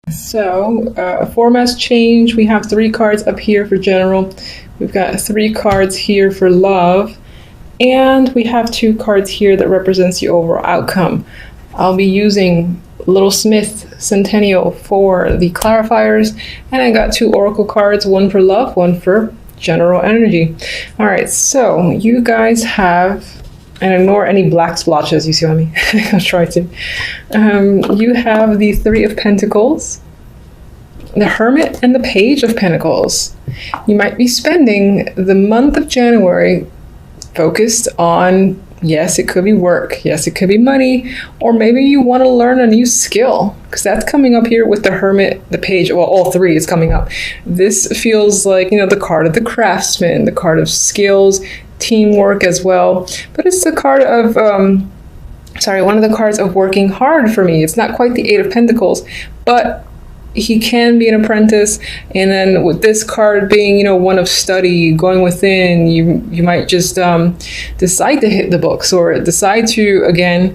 So, formats change. We have 3 cards up here for general. We've got 3 cards here for love. And we have 2 cards here that represents the overall outcome. I'll be using Little Smith Centennial for the clarifiers. And I got 2 oracle cards, one for love, one for general energy. All right, so you guys have, and ignore any black splotches, you see what I mean? I'll try to. You have the 3 of Pentacles, the Hermit, and the Page of Pentacles. You might be spending the month of January focused on, yes, it could be work, yes, it could be money, or maybe you want to learn a new skill, because that's coming up here with the Hermit, the Page, well, all 3 is coming up. This feels like, you know, the card of the craftsman, the card of skills, teamwork as well, but it's the card of one of the cards of working hard for me. It's not quite the 8 of Pentacles, but he can be an apprentice. And then with this card being, you know, one of study, going within, you might just decide to hit the books, or decide to, again,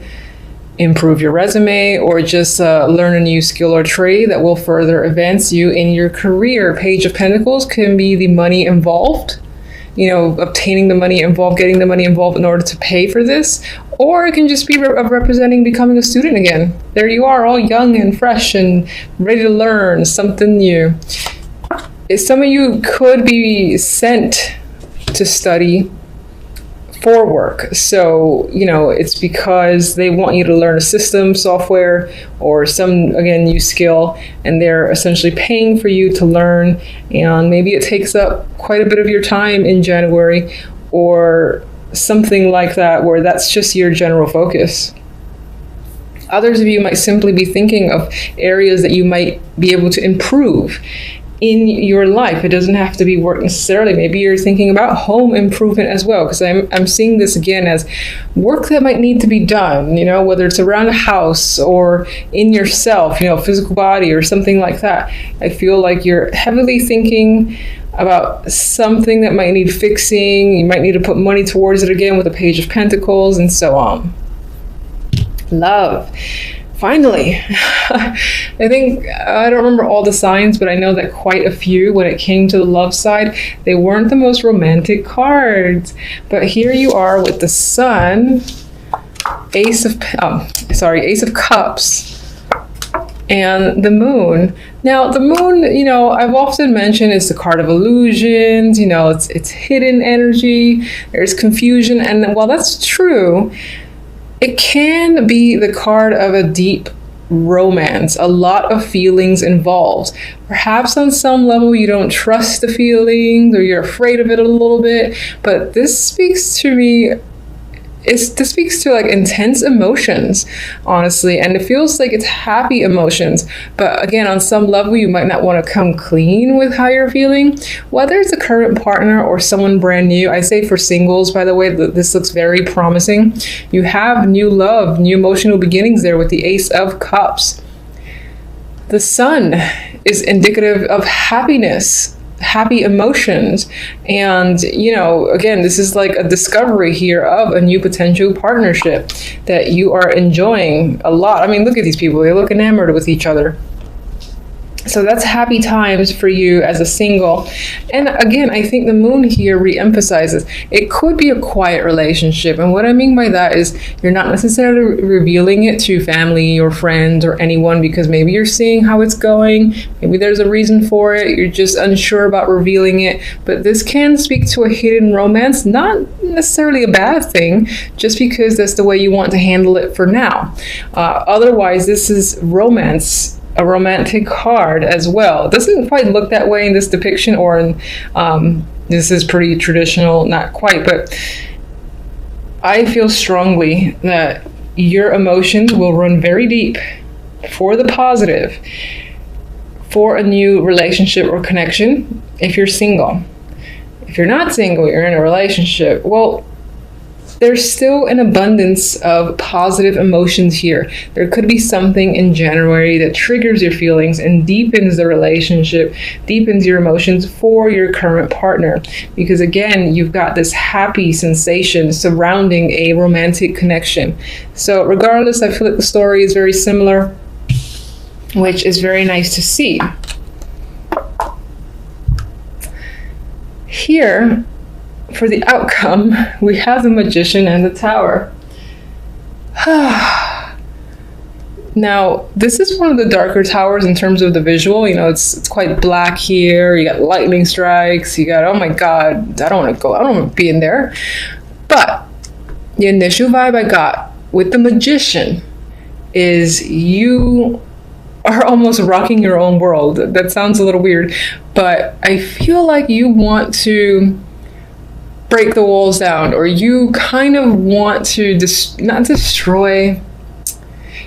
improve your resume, or just learn a new skill or trade that will further advance you in your career. Page of Pentacles can be the money involved, you know, obtaining the money involved, getting the money involved in order to pay for this, or it can just be representing becoming a student again. There you are, all young and fresh and ready to learn something new. Some of you could be sent to study for work. So, you know, it's because they want you to learn a system, software, or some, again, new skill, and they're essentially paying for you to learn. And maybe it takes up quite a bit of your time in January, or something like that, where that's just your general focus. Others of you might simply be thinking of areas that you might be able to improve in your life. It doesn't have to be work necessarily. Maybe you're thinking about home improvement as well, because I'm seeing this again as work that might need to be done, you know, whether it's around a house or in yourself, you know, physical body or something like that. I feel like you're heavily thinking about something that might need fixing. You might need to put money towards it again with the Page of Pentacles, and so on. Love. Finally, I think, I don't remember all the signs, but I know that quite a few, when it came to the love side, they weren't the most romantic cards. But here you are with the Sun, Ace of Cups, and the Moon. Now, the Moon, you know, I've often mentioned, is the card of illusions. You know, it's hidden energy. There's confusion, and while that's true, it can be the card of a deep romance, a lot of feelings involved. Perhaps on some level you don't trust the feelings, or you're afraid of it a little bit, but this speaks to me, this speaks to like intense emotions, honestly, and it feels like it's happy emotions. But again, on some level, you might not want to come clean with how you're feeling, whether it's a current partner or someone brand new. I say for singles, by the way, that this looks very promising. You have new love, new emotional beginnings there with the Ace of Cups. The Sun is indicative of happiness, happy emotions, and, you know, again, this is like a discovery here of a new potential partnership that you are enjoying a lot. I mean, look at these people, they look enamored with each other. So that's happy times for you as a single. And again, I think the Moon here re-emphasizes it could be a quiet relationship. And what I mean by that is you're not necessarily revealing it to family or friends or anyone, because maybe you're seeing how it's going. Maybe there's a reason for it. You're just unsure about revealing it. But this can speak to a hidden romance, not necessarily a bad thing, just because that's the way you want to handle it for now. Otherwise, this is romance, a romantic card as well. It doesn't quite look that way in this depiction, or in this is pretty traditional, not quite, but I feel strongly that your emotions will run very deep for the positive, for a new relationship or connection if you're single. If you're not single, you're in a relationship, well, there's still an abundance of positive emotions here. There could be something in January that triggers your feelings and deepens the relationship, deepens your emotions for your current partner. Because again, you've got this happy sensation surrounding a romantic connection. So regardless, I feel like the story is very similar. which is very nice to see. Here, for the outcome, we have the Magician and the Tower. Now, this is one of the darker towers in terms of the visual. You know, it's quite black here. You got lightning strikes. You got, oh my God, I don't want to go. I don't want to be in there. But the initial vibe I got with the Magician is you are almost rocking your own world. That sounds a little weird, but I feel like you want to break the walls down, or you kind of want to not destroy.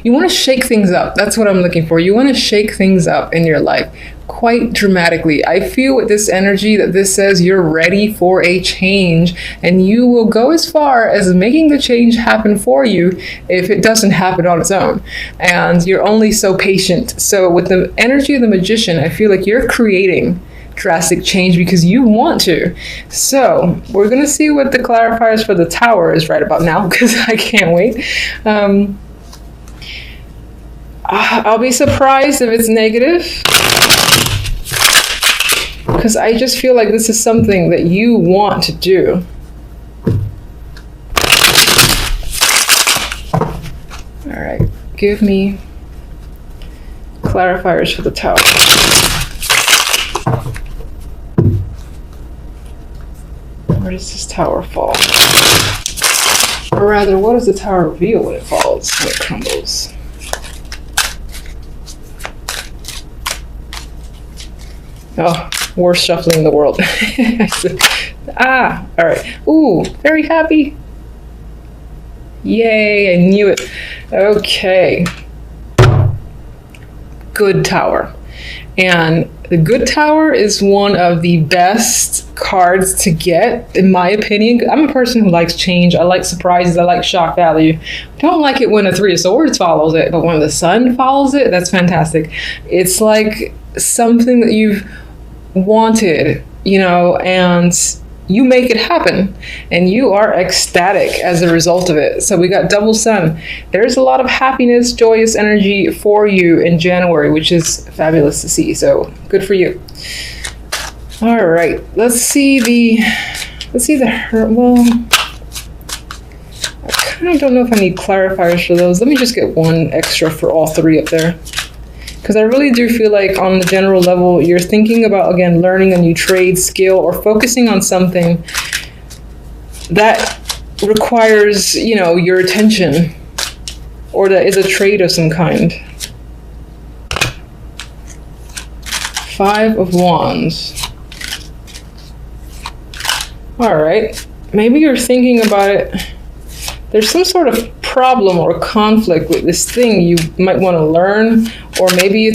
You want to shake things up. That's what I'm looking for. You want to shake things up in your life quite dramatically. I feel with this energy that this says you're ready for a change, and you will go as far as making the change happen for you if it doesn't happen on its own. And you're only so patient. So with the energy of the Magician, I feel like you're creating drastic change because you want to. So we're going to see what the clarifiers for the Tower is right about now, because I can't wait. I'll be surprised if it's negative, because I just feel like this is something that you want to do. All right, give me clarifiers for the Tower. Where does this Tower fall? Or rather, what does the Tower reveal when it falls, when it crumbles? Oh, worst shuffling in the world. All right. Ooh, very happy. Yay, I knew it. Okay. Good Tower. And the Good Tower is one of the best cards to get, in my opinion. I'm a person who likes change. I like surprises. I like shock value. I don't like it when a Three of Swords follows it, but when the Sun follows it, that's fantastic. It's like something that you've wanted, you know, and you make it happen, and you are ecstatic as a result of it. So we got double Sun. There's a lot of happiness, joyous energy for you in January, which is fabulous to see. So good for you. All right, let's see the well, I kind of don't know if I need clarifiers for those. Let me just get one extra for all three up there, because I really do feel like on the general level, you're thinking about, again, learning a new trade, skill, or focusing on something that requires, you know, your attention, or that is a trade of some kind. Five of Wands. All right, maybe you're thinking about it. There's some sort of problem or conflict with this thing you might want to learn, or maybe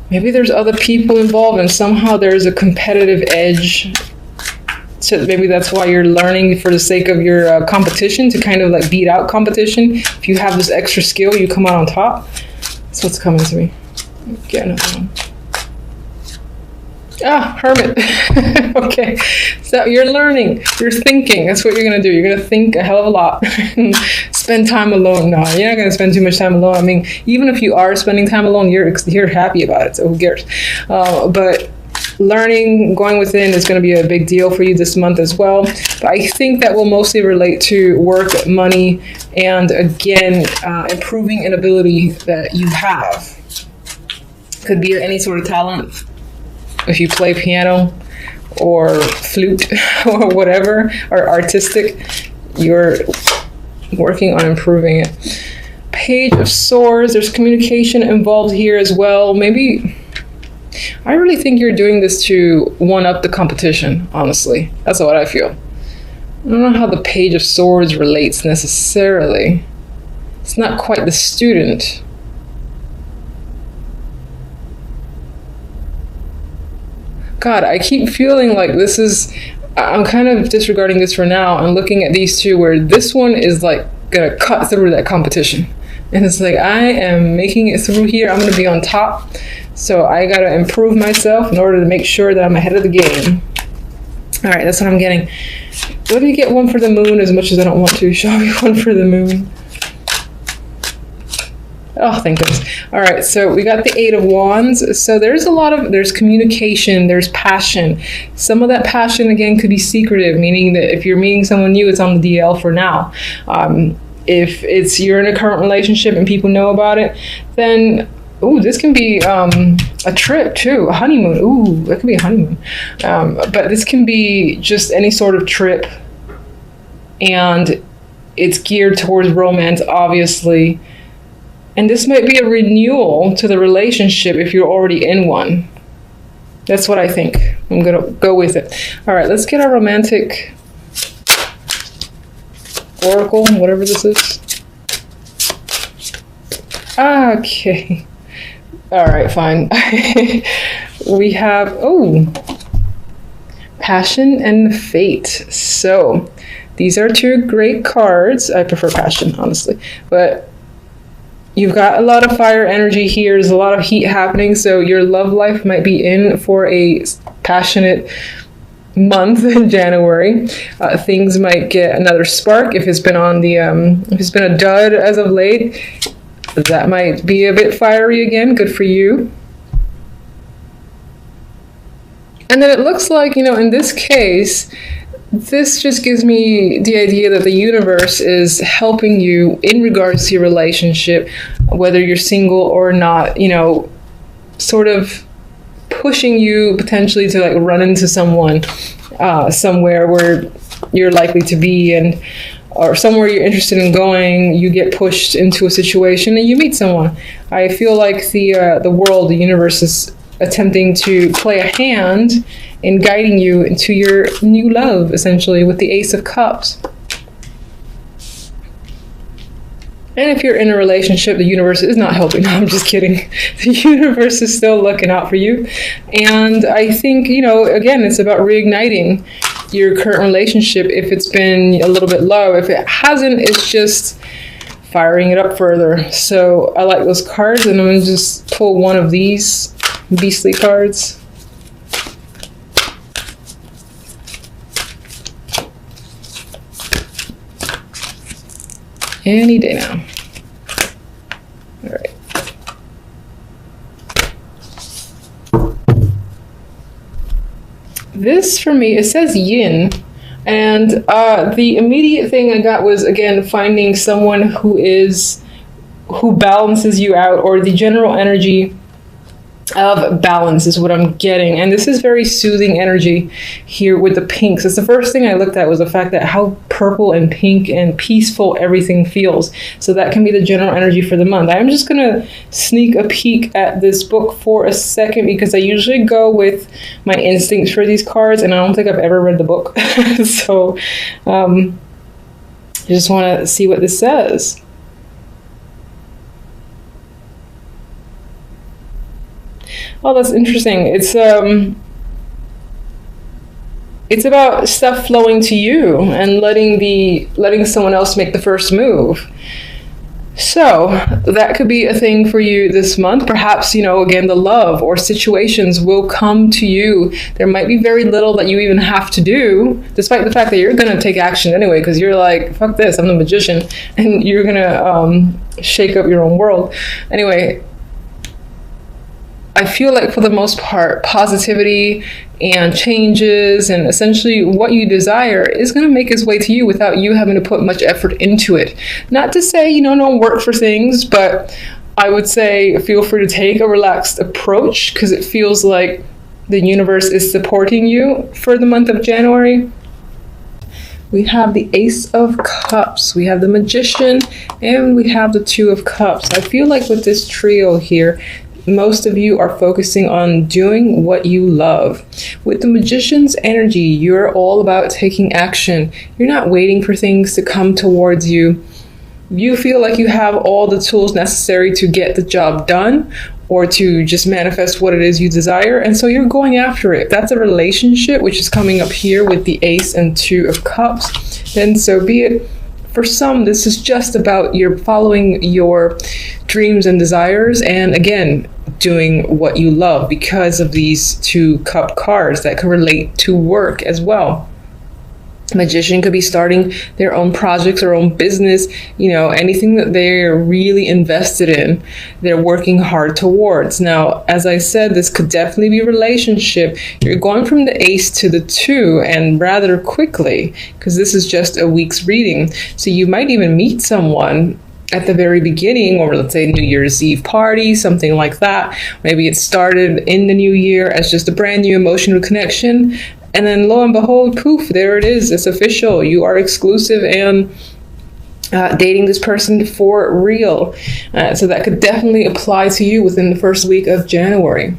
there's other people involved and somehow there's a competitive edge. So maybe that's why you're learning for the sake of your competition, to kind of like beat out competition. If you have this extra skill, you come out on top. That's what's coming to me. Get another one. Ah, Hermit. Okay, so you're learning, you're thinking. That's what you're gonna do. You're gonna think a hell of a lot. Spend time alone. No, you're not gonna spend too much time alone. I mean, even if you are spending time alone, you're happy about it, so who cares? But learning, going within is going to be a big deal for you this month as well. But I think that will mostly relate to work, money, and again, improving an ability that you have. Could be any sort of talent. If you play piano or flute or whatever, or artistic, you're working on improving it. Page of Swords, there's communication involved here as well. Maybe, I really think you're doing this to one-up the competition, honestly. That's what I feel. I don't know how the Page of Swords relates necessarily. It's not quite the student. God, I keep feeling like this is, I'm kind of disregarding this for now and looking at these two where this one is like gonna cut through that competition. And it's like, I am making it through here. I'm gonna be on top. So I gotta improve myself in order to make sure that I'm ahead of the game. All right, that's what I'm getting. Let me get one for the moon as much as I don't want to. Show me one for the moon. Oh, thank goodness. All right, so we got the Eight of Wands. So there's communication, there's passion. Some of that passion, again, could be secretive, meaning that if you're meeting someone new, it's on the DL for now. If you're in a current relationship and people know about it, then this can be a trip too, a honeymoon. Ooh, that could be a honeymoon. But this can be just any sort of trip, and it's geared towards romance, obviously. And this might be a renewal to the relationship if you're already in one. That's what I think. I'm going to go with it. All right, let's get our romantic oracle, whatever this is. Okay. All right, fine. We have, passion and fate. So these are two great cards. I prefer passion, honestly. But you've got a lot of fire energy here. There's a lot of heat happening. So your love life might be in for a passionate month in January. Things might get another spark if it's been if it's been a dud as of late. That might be a bit fiery again. Good for you. And then it looks like, in this case, this just gives me the idea that the universe is helping you in regards to your relationship, whether you're single or not, sort of pushing you potentially to like run into someone somewhere where you're likely to be, or somewhere you're interested in going. You get pushed into a situation and you meet someone. I feel like the world, the universe is attempting to play a hand in guiding you into your new love, essentially, with the Ace of Cups. And if you're in a relationship, the universe is not helping. No, I'm just kidding. The universe is still looking out for you. And I think, again, it's about reigniting your current relationship if it's been a little bit low. If it hasn't, it's just firing it up further. So I like those cards, and I'm going to just pull one of these beastly cards. Any day now. All right. This for me, it says yin. And the immediate thing I got was, again, finding someone who balances you out, or the general energy of balance is what I'm getting. And this is very soothing energy here with the pinks. It's the first thing I looked at, was the fact that how purple and pink and peaceful everything feels. So that can be the general energy for the month. I'm just gonna sneak a peek at this book for a second, because I usually go with my instincts for these cards, and I don't think I've ever read the book. So I just want to see what this says. Oh, that's interesting. It's about stuff flowing to you and letting someone else make the first move. So that could be a thing for you this month. Perhaps, again, the love or situations will come to you. There might be very little that you even have to do, despite the fact that you're going to take action anyway, because you're like, fuck this, I'm the magician, and you're going to shake up your own world. Anyway, I feel like for the most part, positivity and changes and essentially what you desire is going to make its way to you without you having to put much effort into it. Not to say, don't work for things, but I would say feel free to take a relaxed approach, because it feels like the universe is supporting you for the month of January. We have the Ace of Cups, we have the Magician, and we have the Two of Cups. I feel like with this trio here, most of you are focusing on doing what you love. With the Magician's energy, you're all about taking action. You're not waiting for things to come towards you. You feel like you have all the tools necessary to get the job done, or to just manifest what it is you desire, and so you're going after it. If that's a relationship, which is coming up here with the Ace and Two of Cups, then so be it. For some, this is just about you're following your dreams and desires, and again, doing what you love because of these two cup cards that can relate to work as well. Magician could be starting their own projects, their own business, anything that they're really invested in, they're working hard towards. Now, as I said, this could definitely be a relationship. You're going from the Ace to the 2 and rather quickly, because this is just a week's reading. So you might even meet someone at the very beginning, or let's say New Year's Eve party, something like that. Maybe it started in the new year as just a brand new emotional connection. And then lo and behold, poof, there it is. It's official. You are exclusive and dating this person for real. So that could definitely apply to you within the first week of January.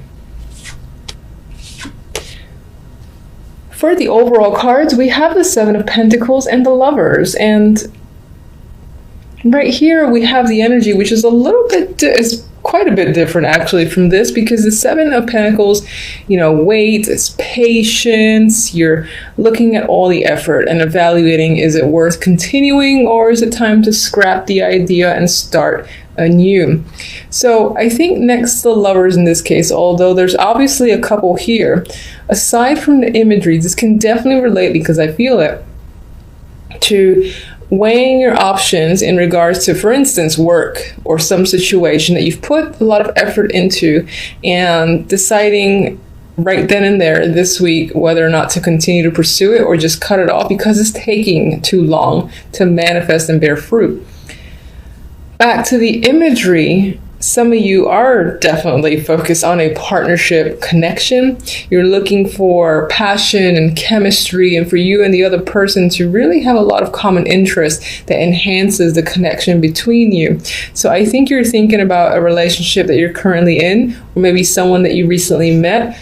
For the overall cards, we have the Seven of Pentacles and the Lovers. And right here we have the energy, which is a little bit, is quite a bit different actually from this, because the Seven of Pentacles, wait, it's patience. You're looking at all the effort and evaluating, is it worth continuing, or is it time to scrap the idea and start anew? So I think next to the Lovers in this case, although there's obviously a couple here, aside from the imagery, this can definitely relate, because I feel it, to weighing your options in regards to, for instance, work or some situation that you've put a lot of effort into, and deciding right then and there this week whether or not to continue to pursue it or just cut it off because it's taking too long to manifest and bear fruit. Back to the imagery, some of you are definitely focused on a partnership connection. You're looking for passion and chemistry, and for you and the other person to really have a lot of common interest that enhances the connection between you. So I think you're thinking about a relationship that you're currently in, or maybe someone that you recently met.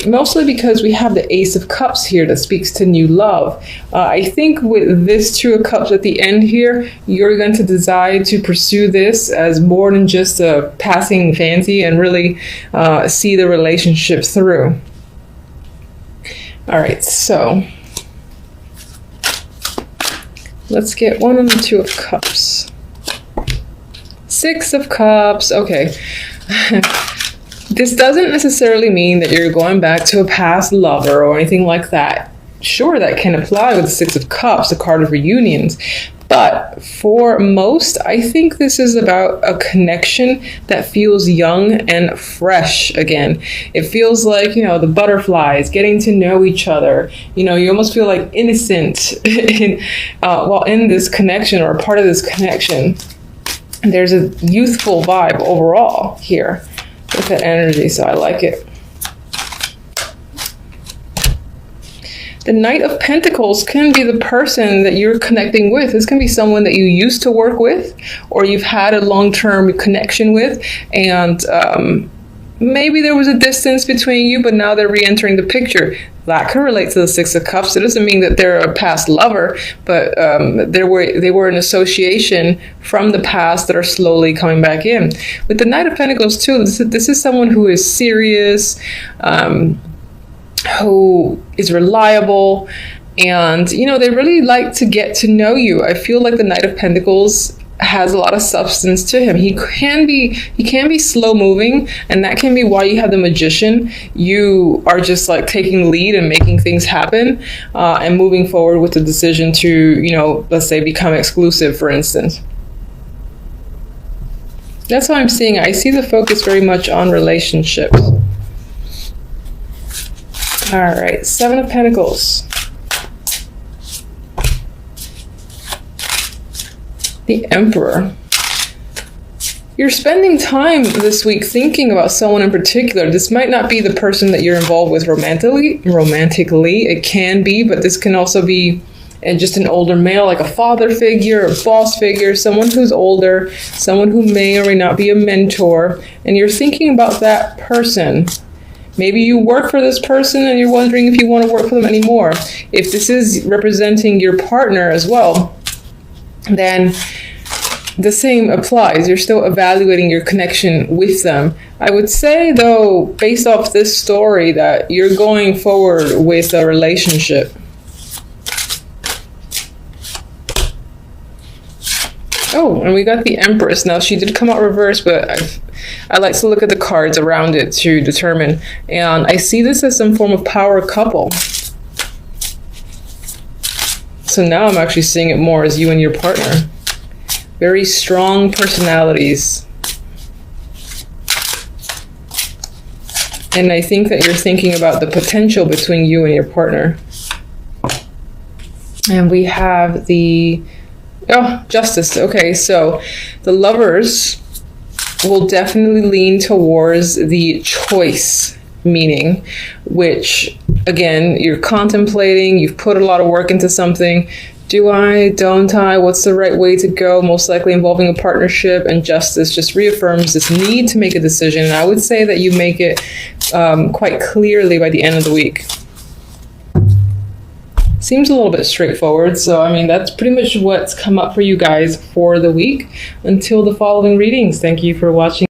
Mostly because we have the Ace of Cups here that speaks to new love. I think with this Two of Cups at the end here, you're going to decide to pursue this as more than just a passing fancy and really see the relationship through. All right, so let's get one on the Two of Cups. Six of Cups, okay. This doesn't necessarily mean that you're going back to a past lover or anything like that. Sure, that can apply with the Six of Cups, the card of reunions. But for most, I think this is about a connection that feels young and fresh again. It feels like, the butterflies, getting to know each other. You almost feel like innocent while in this connection or a part of this connection. There's a youthful vibe overall here with that energy, so I like it. The Knight of Pentacles can be the person that you're connecting with. This can be someone that you used to work with, or you've had a long-term connection with, and maybe there was a distance between you, but now they're re-entering the picture. That can relate to the Six of Cups. It doesn't mean that they're a past lover, but they were an association from the past that are slowly coming back in. With the Knight of Pentacles too, this is someone who is serious, who is reliable, and they really like to get to know you. I feel like the Knight of Pentacles has a lot of substance to him. He can be slow moving, and that can be why you have the Magician. You are just like taking lead and making things happen, and moving forward with the decision to, let's say, become exclusive, for instance. That's how I'm seeing it. I see the focus very much on relationships. All right, Seven of Pentacles. The Emperor. You're spending time this week thinking about someone in particular. This might not be the person that you're involved with romantically. It can be, but this can also be just an older male, like a father figure, a boss figure, someone who's older, someone who may or may not be a mentor, and you're thinking about that person. Maybe you work for this person and you're wondering if you want to work for them anymore. If this is representing your partner as well, then the same applies. You're still evaluating your connection with them. I would say, though, based off this story, that you're going forward with a relationship. Oh, and we got the Empress. Now, she did come out reversed, but I like to look at the cards around it to determine. And I see this as some form of power couple. So now I'm actually seeing it more as you and your partner. Very strong personalities. And I think that you're thinking about the potential between you and your partner. And we have the, Justice. Okay, so the Lovers will definitely lean towards the choice meaning, which, again, you're contemplating, you've put a lot of work into something. Do I? Don't I? What's the right way to go? Most likely involving a partnership. And Justice just reaffirms this need to make a decision. And I would say that you make it quite clearly by the end of the week. Seems a little bit straightforward. So, I mean, that's pretty much what's come up for you guys for the week. Until the following readings, thank you for watching.